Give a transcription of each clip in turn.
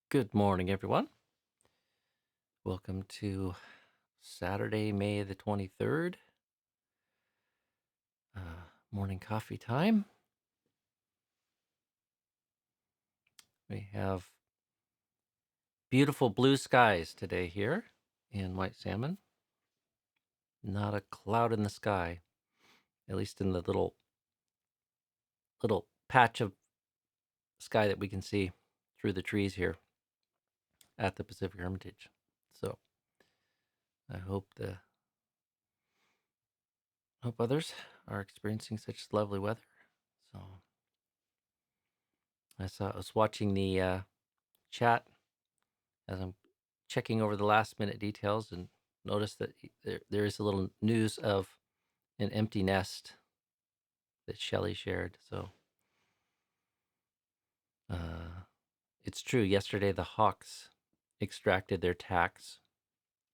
Good morning, everyone. Welcome to Saturday, May the 23rd. Morning coffee time. We have beautiful blue skies today here in White Salmon. Not a cloud in the sky, at least in the little patch of sky that we can see through the trees here at the Pacific Hermitage. So I hope others are experiencing such lovely weather. So I was watching the chat as I'm checking over the last minute details and noticed that there is a little news of an empty nest that Shelley shared. So it's true. Yesterday, the hawks extracted their tacks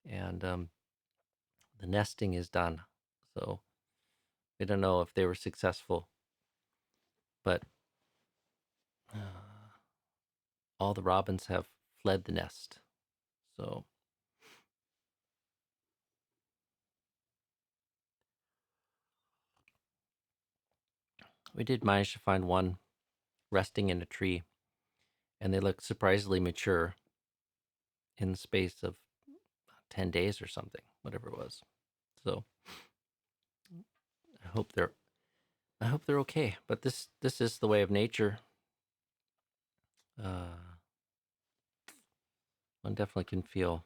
and the nesting is done. So we don't know if they were successful, but all the robins have fled the nest. So we did manage to find one resting in a tree, and they look surprisingly mature in the space of 10 days or something, whatever it was. So I hope they're okay. But this is the way of nature. One definitely can feel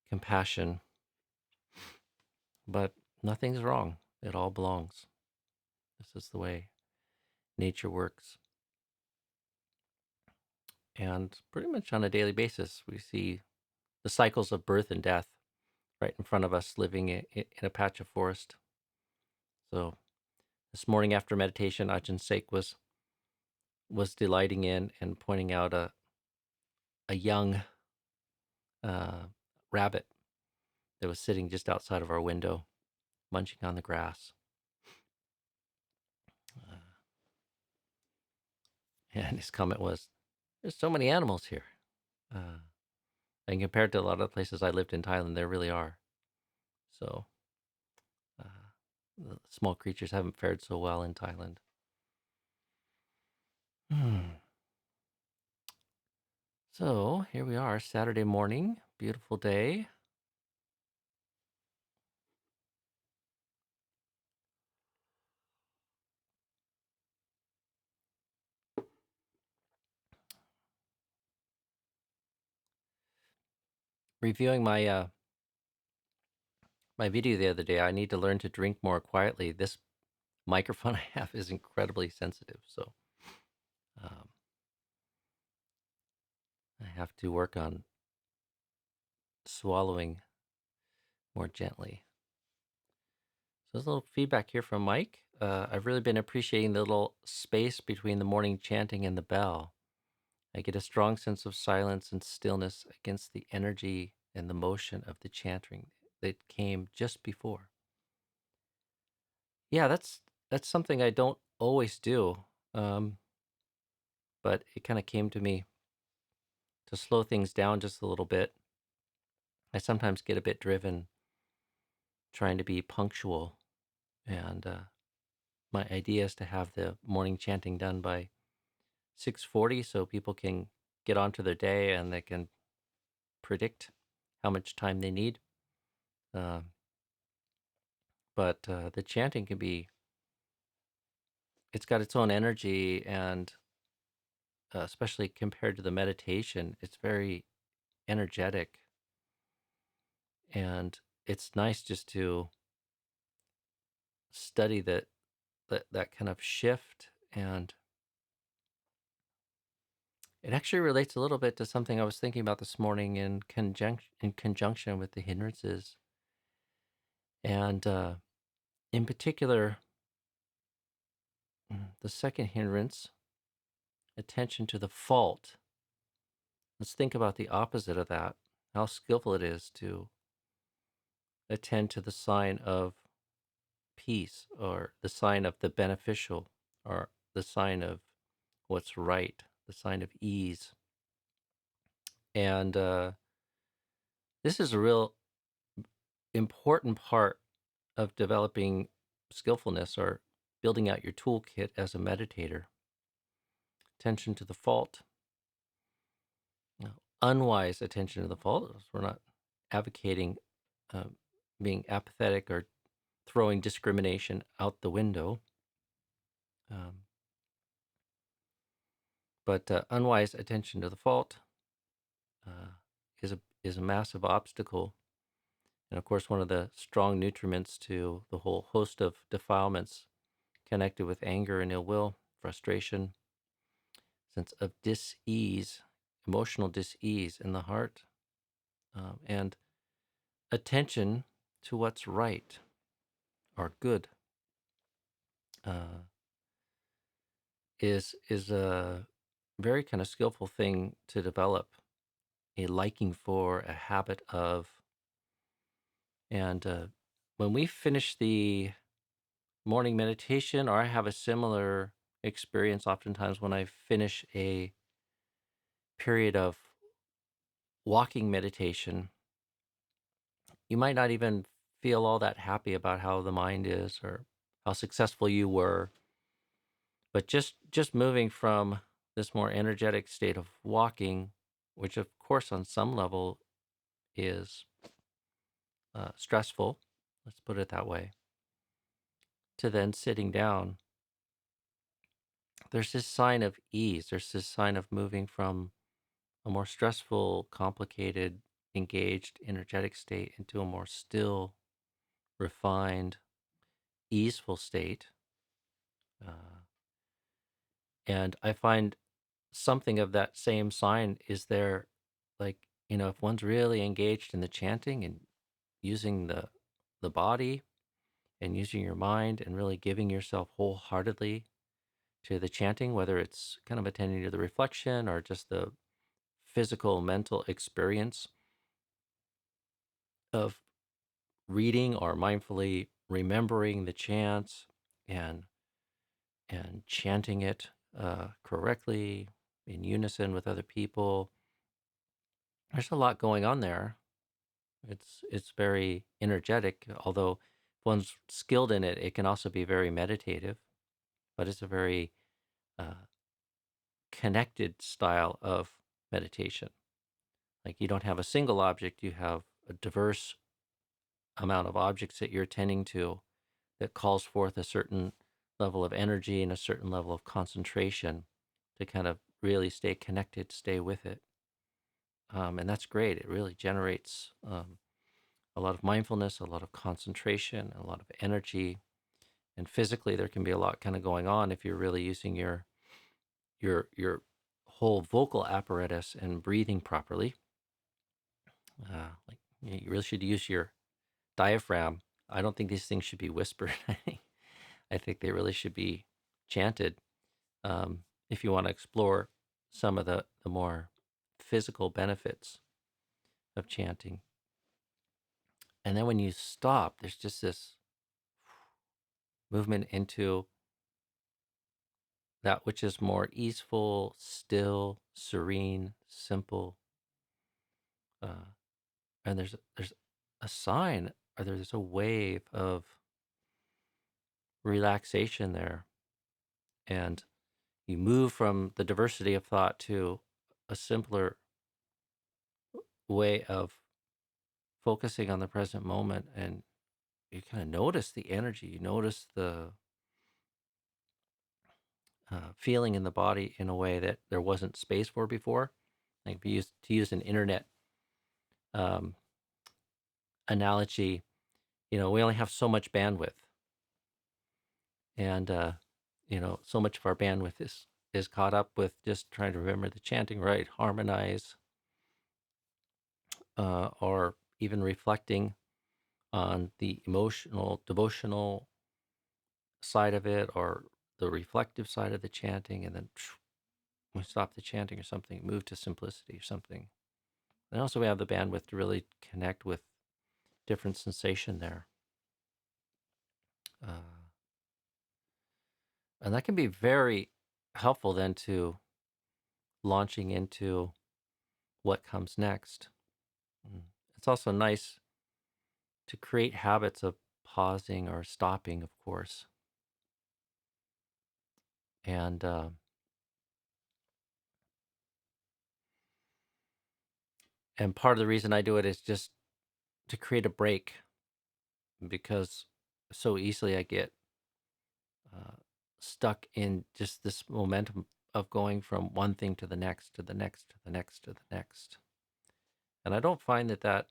compassion, but nothing's wrong. It all belongs. This is the way nature works. And pretty much on a daily basis, we see the cycles of birth and death right in front of us, living in a patch of forest. So this morning after meditation, Ajahn Sudanto was delighting in and pointing out a young rabbit that was sitting just outside of our window, munching on the grass. And his comment was, "There's so many animals here." And compared to a lot of the places I lived in Thailand, there really are. So the small creatures haven't fared so well in Thailand. So here we are, Saturday morning, beautiful day. Reviewing my video the other day, I need to learn to drink more quietly. This microphone I have is incredibly sensitive, so um, I have to work on swallowing more gently. So there's a little feedback here from Mike. I've really been appreciating the little space between the morning chanting and the bell. I get a strong sense of silence and stillness against the energy and the motion of the chanting that came just before. Yeah, that's something I don't always do, but it kind of came to me to slow things down just a little bit. I sometimes get a bit driven trying to be punctual, and my idea is to have the morning chanting done by 6:40 so people can get on to their day and they can predict how much time they need. Uh, but the chanting can be, it's got its own energy, and especially compared to the meditation, it's very energetic. And it's nice just to study that kind of shift. And it actually relates a little bit to something I was thinking about this morning in conjunction with the hindrances. And in particular, the second hindrance, attention to the fault. Let's think about the opposite of that, how skillful it is to attend to the sign of peace, or the sign of the beneficial, or the sign of what's right, the sign of ease. And this is a real important part of developing skillfulness or building out your toolkit as a meditator. Attention to the fault. Unwise attention to the fault. We're not advocating being apathetic or throwing discrimination out the window. But unwise attention to the fault is a massive obstacle. And of course, one of the strong nutriments to the whole host of defilements connected with anger and ill will, frustration, sense of dis-ease, emotional dis-ease in the heart, and attention to what's right or good is a very kind of skillful thing to develop a liking for, a habit of. And when we finish the morning meditation, or I have a similar experience oftentimes when I finish a period of walking meditation, you might not even feel all that happy about how the mind is or how successful you were, but just moving from this more energetic state of walking, which of course on some level is stressful, let's put it that way, to then sitting down, there's this sign of ease. There's this sign of moving from a more stressful, complicated, engaged, energetic state into a more still, refined, easeful state. And I find something of that same sign is there, like, if one's really engaged in the chanting and using the body and using your mind and really giving yourself wholeheartedly to the chanting, whether it's kind of attending to the reflection or just the physical, mental experience of reading or mindfully remembering the chants and chanting it correctly in unison with other people. There's a lot going on there. It's very energetic, although if one's skilled in it, it can also be very meditative. But it's a very connected style of meditation. Like you don't have a single object, you have a diverse amount of objects that you're attending to that calls forth a certain level of energy and a certain level of concentration to kind of really stay connected, stay with it. And that's great. It really generates a lot of mindfulness, a lot of concentration, a lot of energy. And physically, there can be a lot kind of going on if you're really using your whole vocal apparatus and breathing properly. Like you really should use your diaphragm. I don't think these things should be whispered. I think they really should be chanted. If you want to explore some of the more physical benefits of chanting. And then when you stop, there's just this movement into that which is more easeful, still, serene, simple. And there's a sign, or there's a wave of relaxation there. And you move from the diversity of thought to a simpler way of focusing on the present moment, and you kind of notice the energy, you notice the feeling in the body in a way that there wasn't space for before. Like if you to use an internet um, analogy, we only have so much bandwidth, and so much of our bandwidth is caught up with just trying to remember the chanting right, harmonize, or even reflecting on the emotional, devotional side of it, or the reflective side of the chanting, and then we stop the chanting or something, move to simplicity or something. And also we have the bandwidth to really connect with different sensation there. And that can be very helpful then to launching into what comes next. It's also nice to create habits of pausing or stopping, of course. And and part of the reason I do it is just to create a break, because so easily I get uh, stuck in just this momentum of going from one thing to the next, to the next, to the next, to the next. And I don't find that that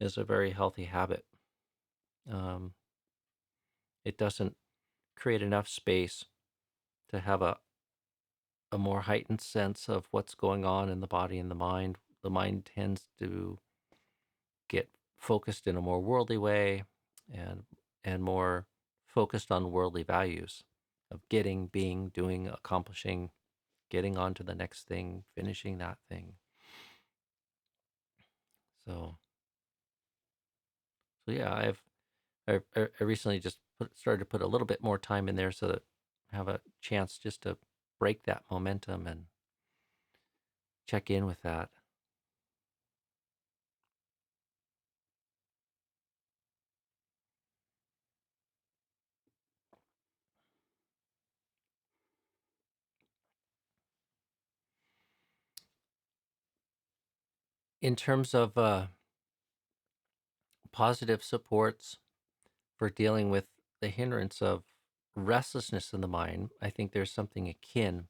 is a very healthy habit. Um, it doesn't create enough space to have a more heightened sense of what's going on in the body and the mind. The mind tends to get focused in a more worldly way, and more focused on worldly values of getting, being, doing, accomplishing, getting on to the next thing, finishing that thing. So yeah, I recently just started to put a little bit more time in there so that I have a chance just to break that momentum and check in with that. In terms of positive supports for dealing with the hindrance of restlessness in the mind, I think there's something akin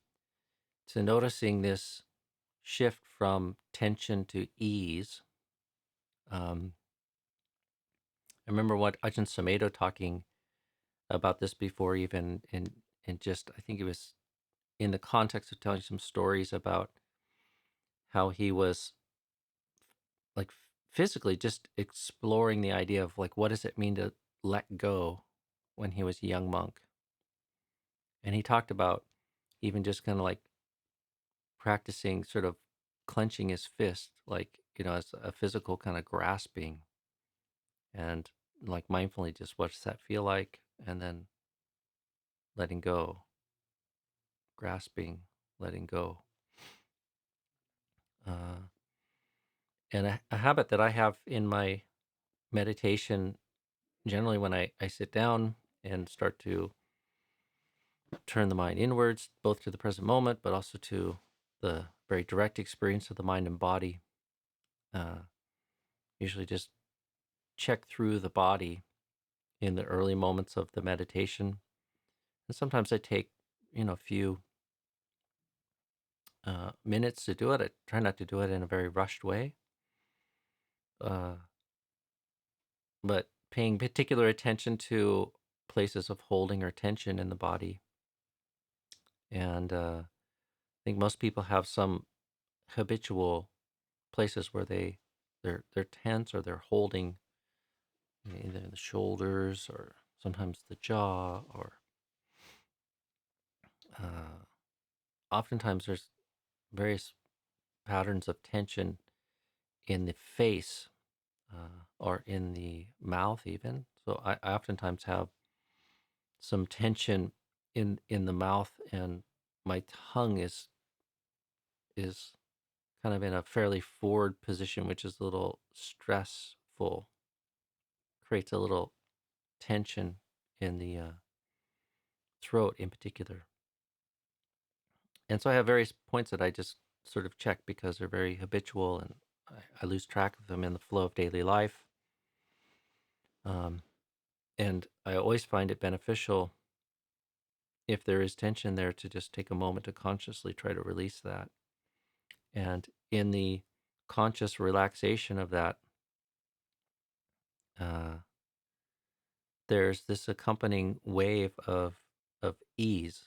to noticing this shift from tension to ease. Um, I remember what Ajahn Sudanto talking about this before, even in just, I think it was in the context of telling some stories about how he was like physically just exploring the idea of like, what does it mean to let go when he was a young monk. And he talked about even just kind of like practicing sort of clenching his fist, like, as a physical kind of grasping, and like mindfully just what does that feel like? And then letting go, grasping, letting go. Uh, and a habit that I have in my meditation, generally when I sit down and start to turn the mind inwards, both to the present moment, but also to the very direct experience of the mind and body, uh, usually just check through the body in the early moments of the meditation. And sometimes I take, a few minutes to do it. I try not to do it in a very rushed way, uh, but paying particular attention to places of holding or tension in the body. And I think most people have some habitual places where they're tense, or they're holding either the shoulders or sometimes the jaw, or uh, oftentimes there's various patterns of tension in the face, or in the mouth even. So I oftentimes have some tension in the mouth, and my tongue is kind of in a fairly forward position, which is a little stressful, creates a little tension in the throat in particular. And so I have various points that I just sort of check because they're very habitual, and I lose track of them in the flow of daily life. Um, and I always find it beneficial, if there is tension there, to just take a moment to consciously try to release that. And in the conscious relaxation of that, uh, there's this accompanying wave of ease,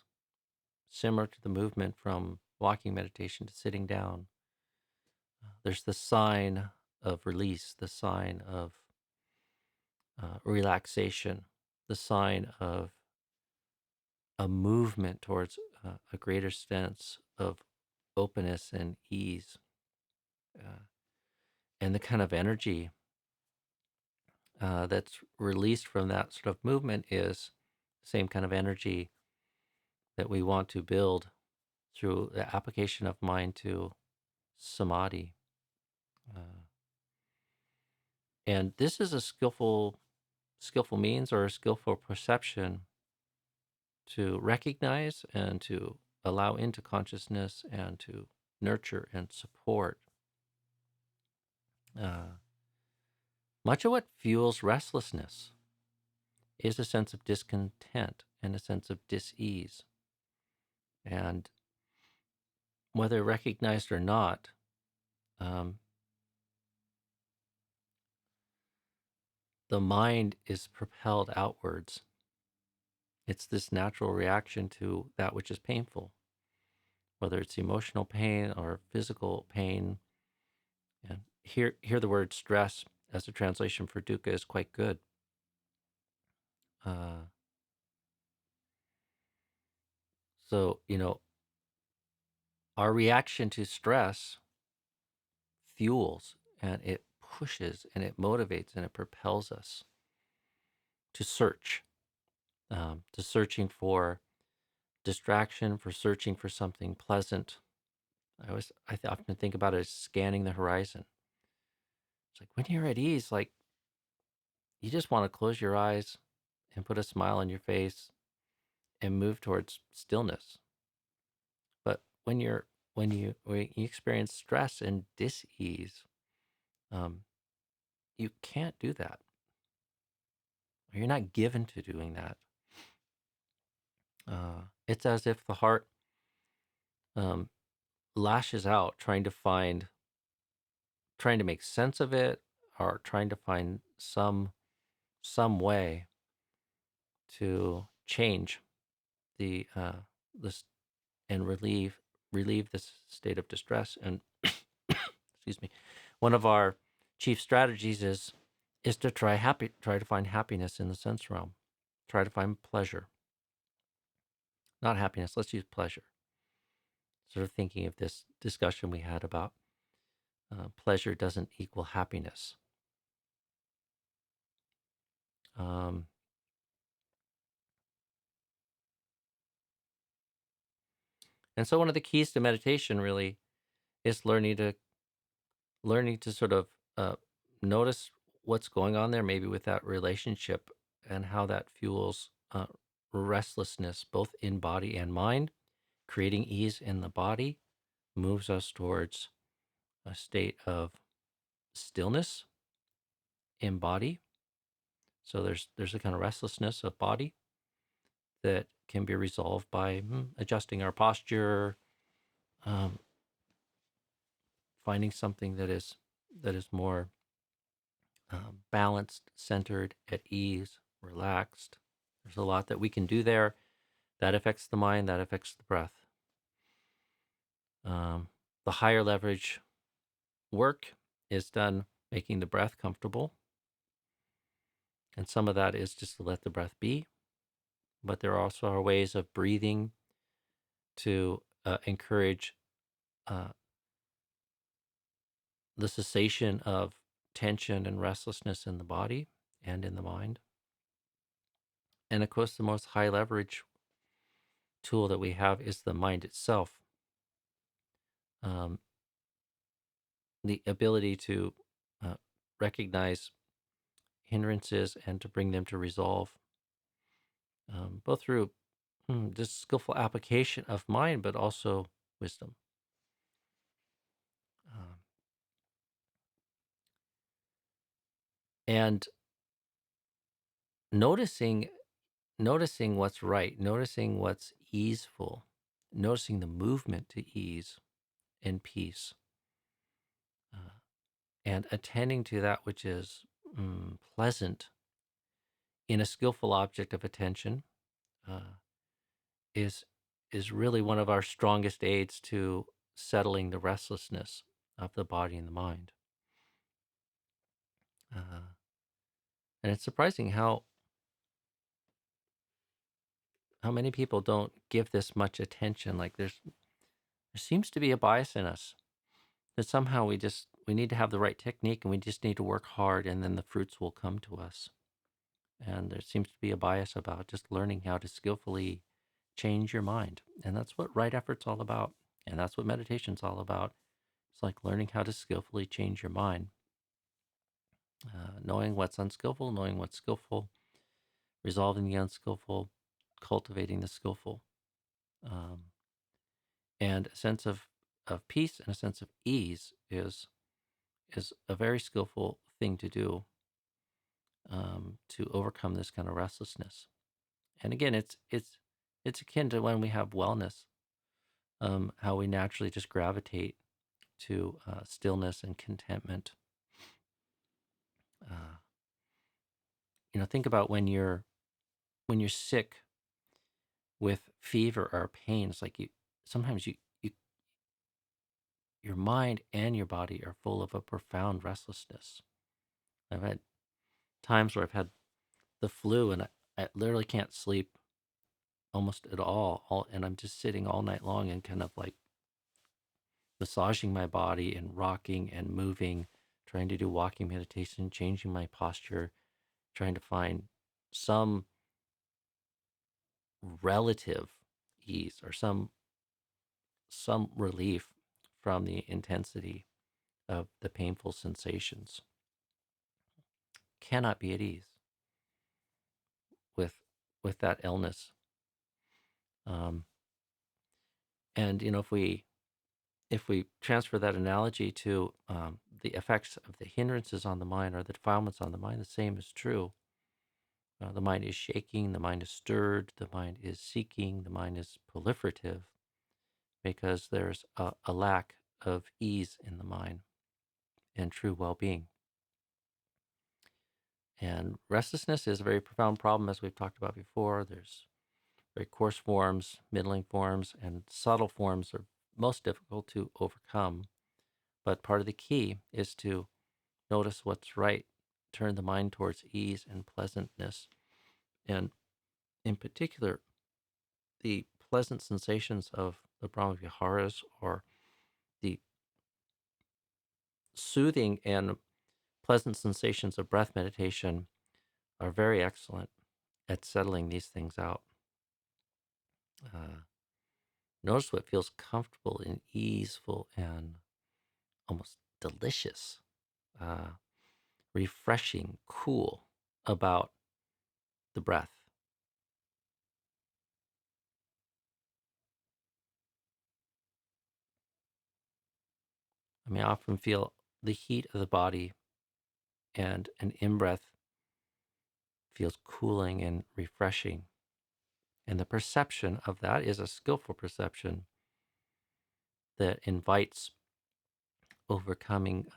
similar to the movement from walking meditation to sitting down. There's the sign of release, the sign of relaxation, the sign of a movement towards a greater sense of openness and ease. Uh, and the kind of energy that's released from that sort of movement is the same kind of energy that we want to build through the application of mind to samadhi. Uh, and this is a skillful means or a skillful perception to recognize and to allow into consciousness and to nurture and support uh, much of what fuels restlessness is a sense of discontent and a sense of dis-ease. And whether recognized or not, um, the mind is propelled outwards. It's this natural reaction to that which is painful, whether it's emotional pain or physical pain. And here the word stress as a translation for dukkha is quite good. Uh, so, our reaction to stress fuels and it pushes and it motivates and it propels us to search, to searching for distraction, for searching for something pleasant. I often think about it as scanning the horizon. It's like when you're at ease, like you just want to close your eyes and put a smile on your face and move towards stillness. But when you experience stress and dis-ease, um, you can't do that. You're not given to doing that. It's as if the heart um, lashes out, trying to make sense of it, or trying to find some way to change the this and relieve this state of distress. And excuse me, one of our chief strategies is to try to find happiness in the sense realm, try to find pleasure, not happiness. Let's use pleasure. Sort of thinking of this discussion we had about pleasure doesn't equal happiness. Um, and so one of the keys to meditation really is learning to sort of uh, notice what's going on there, maybe with that relationship and how that fuels restlessness, both in body and mind. Creating ease in the body moves us towards a state of stillness in body. So there's a kind of restlessness of body that can be resolved by adjusting our posture, um, finding something that is more balanced, centered, at ease, relaxed. There's a lot that we can do there. That affects the mind, that affects the breath. The higher leverage work is done making the breath comfortable. And some of that is just to let the breath be. But there also are ways of breathing to encourage uh, the cessation of tension and restlessness in the body and in the mind. And of course, the most high leverage tool that we have is the mind itself. Um, the ability to uh, recognize hindrances and to bring them to resolve, both through just skillful application of mind, but also wisdom. Um, and noticing noticing what's right, noticing what's easeful, noticing the movement to ease and peace, uh, and attending to that which is pleasant in a skillful object of attention uh, is is really one of our strongest aids to settling the restlessness of the body and the mind. Uh, and it's surprising how many people don't give this much attention. Like there seems to be a bias in us that somehow we need to have the right technique and we just need to work hard and then the fruits will come to us. And there seems to be a bias about just learning how to skillfully change your mind. And that's what right effort's all about. And that's what meditation's all about. It's like learning how to skillfully change your mind, knowing what's unskillful, knowing what's skillful, resolving the unskillful, cultivating the skillful, um, and a sense of peace and a sense of ease is a very skillful thing to do, to overcome this kind of restlessness. And again, it's akin to when we have wellness, how we naturally just gravitate to stillness and contentment. Uh, think about when you're sick with fever or pain. It's like sometimes your mind and your body are full of a profound restlessness. I've had times where I've had the flu and I literally can't sleep almost at all, and I'm just sitting all night long and kind of like massaging my body and rocking and moving, trying to do walking meditation, changing my posture, trying to find some relative ease or some relief from the intensity of the painful sensations. Cannot be at ease with that illness. Um, and if we transfer that analogy to the effects of the hindrances on the mind or the defilements on the mind, the same is true. The mind is shaking, the mind is stirred, the mind is seeking, the mind is proliferative because there's a lack of ease in the mind and true well-being. And restlessness is a very profound problem, as we've talked about before. There's very coarse forms, middling forms, and subtle forms are most difficult to overcome. But part of the key is to notice what's right, turn the mind towards ease and pleasantness, and in particular, the pleasant sensations of the Brahmaviharas or the soothing and pleasant sensations of breath meditation are very excellent at settling these things out. Uh, Notice what feels comfortable and easeful and almost delicious, uh, refreshing, cool about the breath. I mean, I often feel the heat of the body, and an in-breath feels cooling and refreshing. And the perception of that is a skillful perception that invites overcoming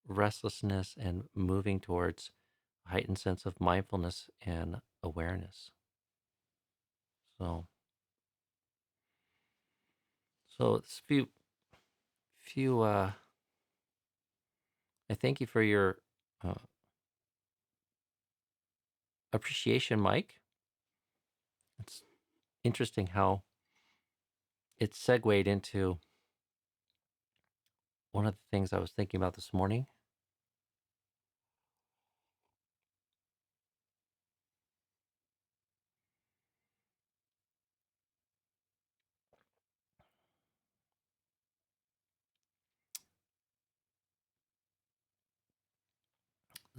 restlessness and moving towards a heightened sense of mindfulness and awareness. So, it's few. I thank you for your uh, appreciation, Mike. It's interesting how it segued into one of the things I was thinking about this morning.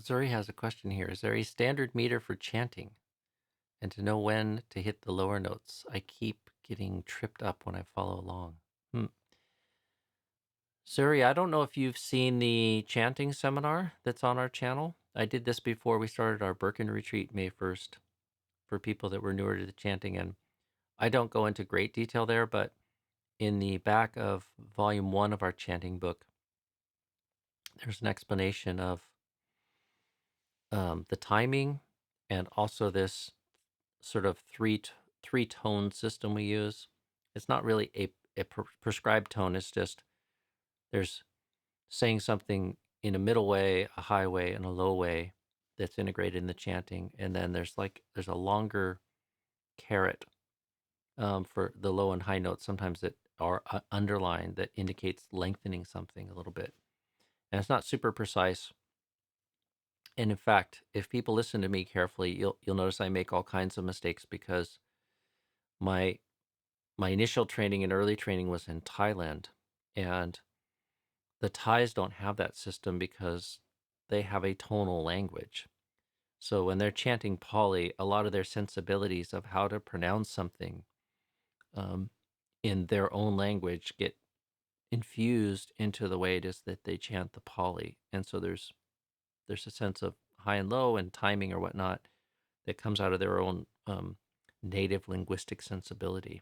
Zuri has a question here. Is there a standard meter for chanting and to know when to hit the lower notes? I keep getting tripped up when I follow along. Zuri, I don't know if you've seen the chanting seminar that's on our channel. I did this before we started our Birkin retreat May 1st for people that were newer to the chanting. And I don't go into great detail there, but in the back of volume 1 of our chanting book, there's an explanation of the timing and also this sort of three tone system we use. It's not really a prescribed tone. It's just there's saying something in a middle way, a high way, and a low way that's integrated in the chanting. And then there's a longer caret for the low and high notes. Sometimes that are underlined that indicates lengthening something a little bit. And it's not super precise. And in fact, if people listen to me carefully, you'll notice I make all kinds of mistakes because my initial training and early training was in Thailand, and The Thais don't have that system because they have a tonal language. So when they're chanting Pali, a lot of their sensibilities of how to pronounce something um, in their own language get infused into the way it is that they chant the Pali. And so there's a sense of high and low and timing or whatnot that comes out of their own native linguistic sensibility.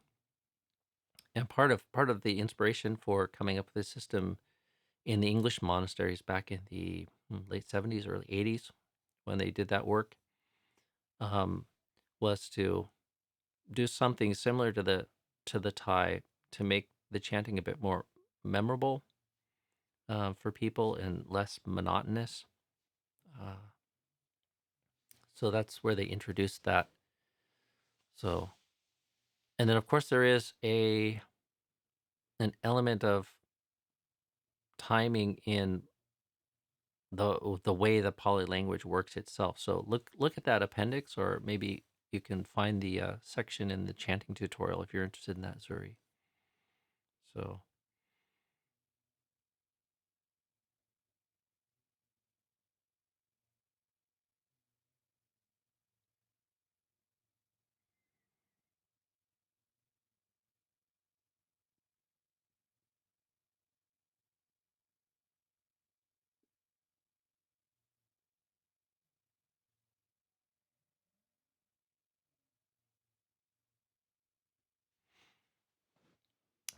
And part of the inspiration for coming up with this system in the English monasteries back in the late 70s, early 80s, when they did that work, um, was to do something similar to the Thai to make the chanting a bit more memorable for people and less monotonous. Uh, so that's where they introduced that. So, and then of course there is an element of timing in the way the Pali language works itself. So look at that appendix, or maybe you can find the section in the chanting tutorial if you're interested in that, Zuri. So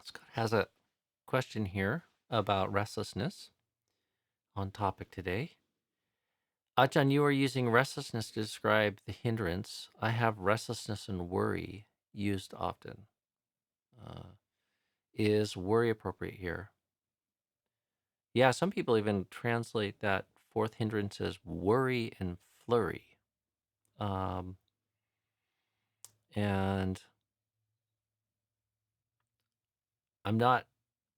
Scott has a question here about restlessness on topic today. Ajahn, you are using restlessness to describe the hindrance. I have restlessness and worry used often. Uh, is worry appropriate here? Yeah, some people even translate that fourth hindrance as worry and flurry. Um, and I'm not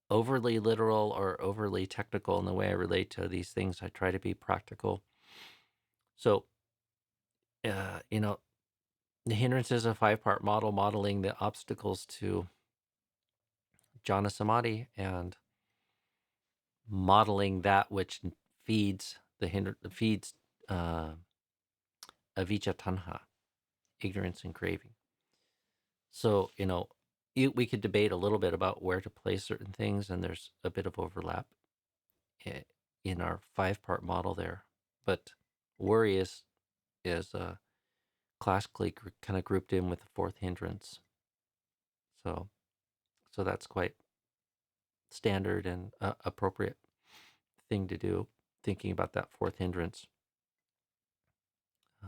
overly literal or overly technical in the way I relate to these things. I try to be practical. So, you know, the hindrance is a 5-part model modeling the obstacles to jhana samadhi and modeling that which feeds feeds uh, avijja tanha, ignorance and craving. So, we could debate a little bit about where to place certain things, and there's a bit of overlap in our 5-part model there. But worry is classically kind of grouped in with the fourth hindrance. So that's quite standard and appropriate thing to do, thinking about that fourth hindrance. Uh,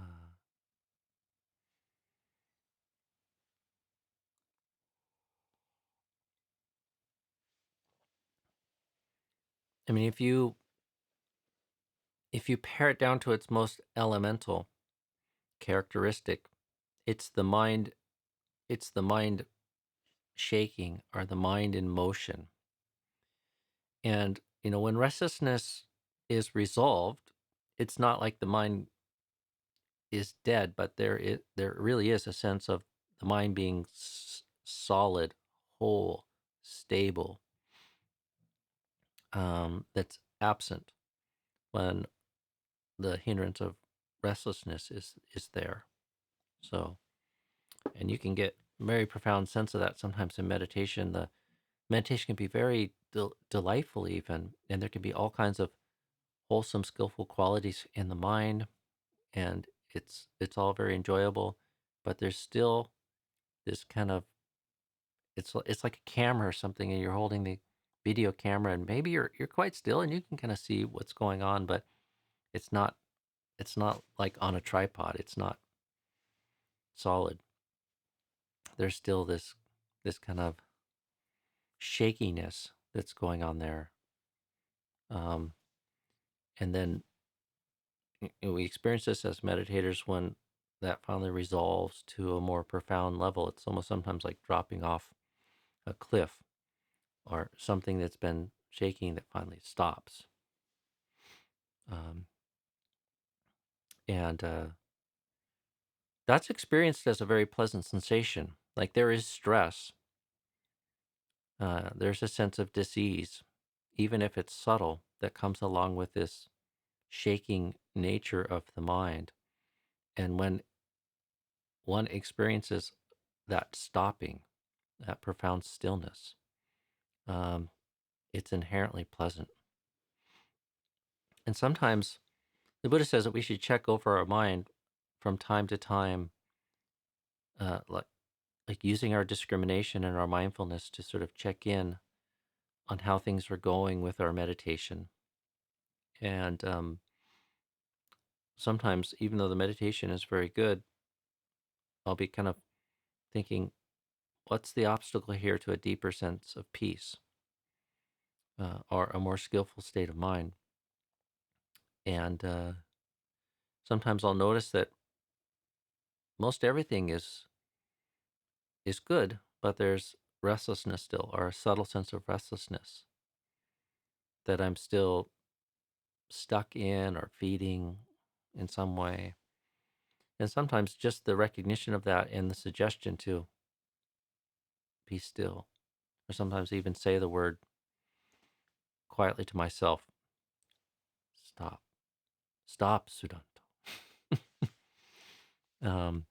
I mean, if you pare it down to its most elemental characteristic, it's the mind. It's the mind shaking or the mind in motion. And when restlessness is resolved, it's not like the mind is dead, but there really is a sense of the mind being solid, whole, stable. That's absent when the hindrance of restlessness is there. So, and you can get very profound sense of that sometimes in meditation. The meditation can be very delightful even, and there can be all kinds of wholesome, skillful qualities in the mind, and it's all very enjoyable. But there's still this kind of it's like a camera or something, and you're holding the video camera, and maybe you're quite still, and you can kind of see what's going on, but it's not like on a tripod. It's not solid. There's still this kind of shakiness that's going on there. Um, and then we experience this as meditators when that finally resolves to a more profound level. It's almost sometimes like dropping off a cliff or something that's been shaking that finally stops. Um, and that's experienced as a very pleasant sensation. Like there is stress, there's a sense of dis-ease, even if it's subtle, that comes along with this shaking nature of the mind. And when one experiences that stopping, that profound stillness, um, it's inherently pleasant. And sometimes the Buddha says that we should check over our mind from time to time, uh, like, like using our discrimination and our mindfulness to sort of check in on how things are going with our meditation. And sometimes, even though the meditation is very good, I'll be kind of thinking, what's the obstacle here to a deeper sense of peace, or a more skillful state of mind? And sometimes I'll notice that most everything is good, but there's restlessness still, or a subtle sense of restlessness that I'm still stuck in or feeding in some way. And sometimes just the recognition of that and the suggestion to be still, or sometimes even say the word quietly to myself, stop, stop, Sudanto. um,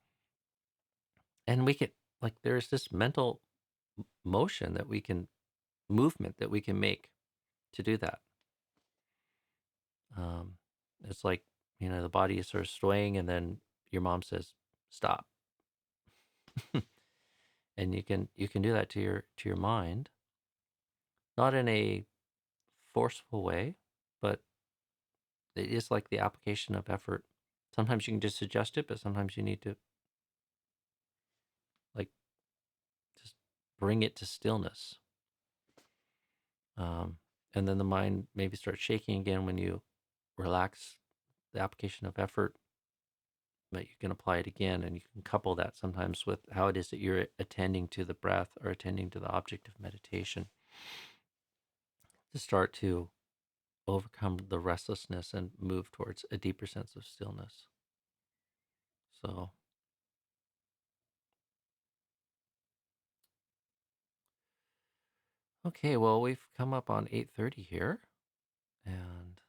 and we can, like, there's this mental motion that we can, movement that we can make to do that. Um, it's like, the body is sort of swaying, and then your mom says, stop. And you can do that to your mind, not in a forceful way, but it is like the application of effort. Sometimes you can just suggest it, but sometimes you need to, like, just bring it to stillness. And then the mind maybe starts shaking again when you relax the application of effort, but you can apply it again, and you can couple that sometimes with how it is that you're attending to the breath or attending to the object of meditation to start to overcome the restlessness and move towards a deeper sense of stillness. So, okay, well, we've come up on 8:30 here, and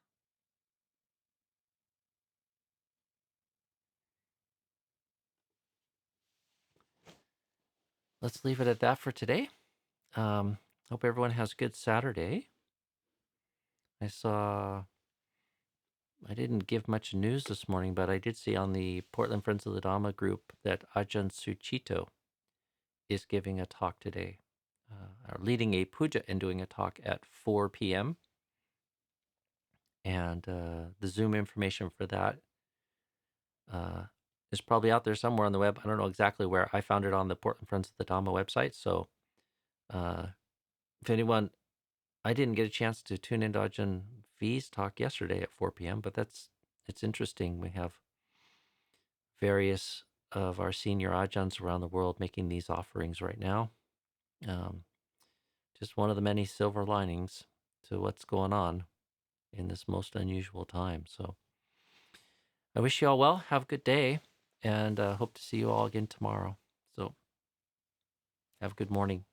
let's leave it at that for today. Um, Hope everyone has a good Saturday. I didn't give much news this morning, but I did see on the Portland Friends of the Dhamma group that Ajahn Suchito is giving a talk today, or leading a puja and doing a talk at 4 p.m. And the Zoom information for that uh, is probably out there somewhere on the web. I don't know exactly where. I found it on the Portland Friends of the Dhamma website. So uh, if anyone, I didn't get a chance to tune into Ajahn V's talk yesterday at 4 p.m., but it's interesting. We have various of our senior Ajahns around the world making these offerings right now. Um, just one of the many silver linings to what's going on in this most unusual time. So I wish you all well. Have a good day, and hope to see you all again tomorrow. So have a good morning.